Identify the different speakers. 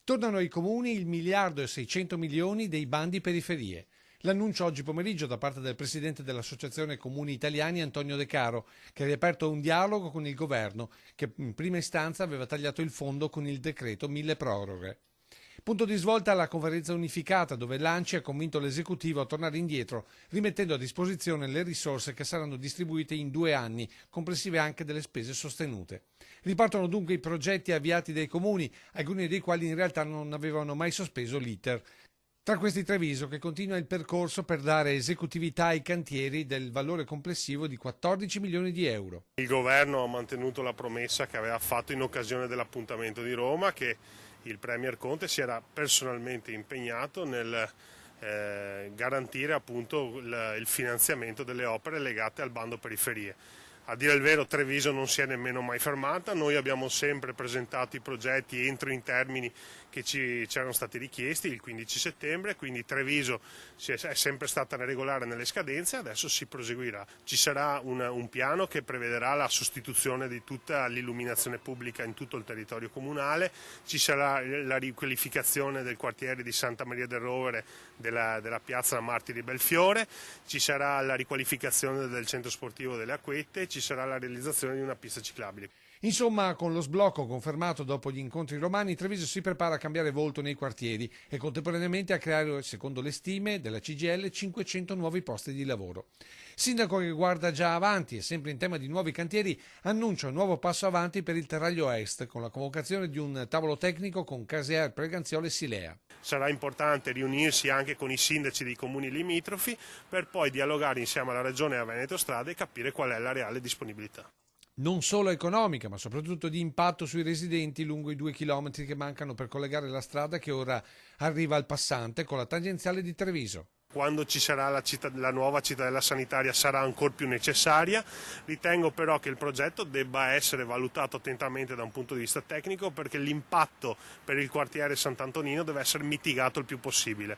Speaker 1: Tornano ai comuni il 1.600 miliardi dei bandi periferie. L'annuncio oggi pomeriggio da parte del presidente dell'Associazione Comuni Italiani Antonio De Caro, che ha riaperto un dialogo con il governo, che in prima istanza aveva tagliato il fondo con il decreto milleproroghe. Punto di svolta alla conferenza unificata, dove l'ANCI ha convinto l'esecutivo a tornare indietro, rimettendo a disposizione le risorse che saranno distribuite in 2 anni, compresive anche delle spese sostenute. Ripartono dunque i progetti avviati dai comuni, alcuni dei quali in realtà non avevano mai sospeso l'iter. Tra questi Treviso, che continua il percorso per dare esecutività ai cantieri del valore complessivo di 14 milioni di euro.
Speaker 2: Il governo ha mantenuto la promessa che aveva fatto in occasione dell'appuntamento di Roma, che il Premier Conte si era personalmente impegnato nel garantire appunto il finanziamento delle opere legate al bando periferie. A dire il vero, Treviso non si è nemmeno mai fermata, noi abbiamo sempre presentato i progetti entro i termini che ci erano stati richiesti il 15 settembre, quindi Treviso è sempre stata regolare nelle scadenze, adesso si proseguirà. Ci sarà un piano che prevederà la sostituzione di tutta l'illuminazione pubblica in tutto il territorio comunale, ci sarà la riqualificazione del quartiere di Santa Maria del Rovere della piazza Martiri Belfiore, ci sarà la riqualificazione del centro sportivo delle Acquette, ci sarà la realizzazione di una pista ciclabile.
Speaker 1: Insomma, con lo sblocco confermato dopo gli incontri romani, Treviso si prepara a cambiare volto nei quartieri e contemporaneamente a creare, secondo le stime della CGIL, 500 nuovi posti di lavoro. Sindaco che guarda già avanti e sempre in tema di nuovi cantieri, annuncia un nuovo passo avanti per il Terraglio Est con la convocazione di un tavolo tecnico con Caser, Preganziolo e Silea.
Speaker 2: Sarà importante riunirsi anche con i sindaci dei comuni limitrofi per poi dialogare insieme alla Regione e a Veneto Strade e capire qual è la reale disponibilità.
Speaker 1: Non solo economica, ma soprattutto di impatto sui residenti lungo i 2 chilometri che mancano per collegare la strada che ora arriva al passante con la tangenziale di Treviso.
Speaker 2: Quando ci sarà la nuova cittadella sanitaria sarà ancora più necessaria, ritengo però che il progetto debba essere valutato attentamente da un punto di vista tecnico perché l'impatto per il quartiere Sant'Antonino deve essere mitigato il più possibile.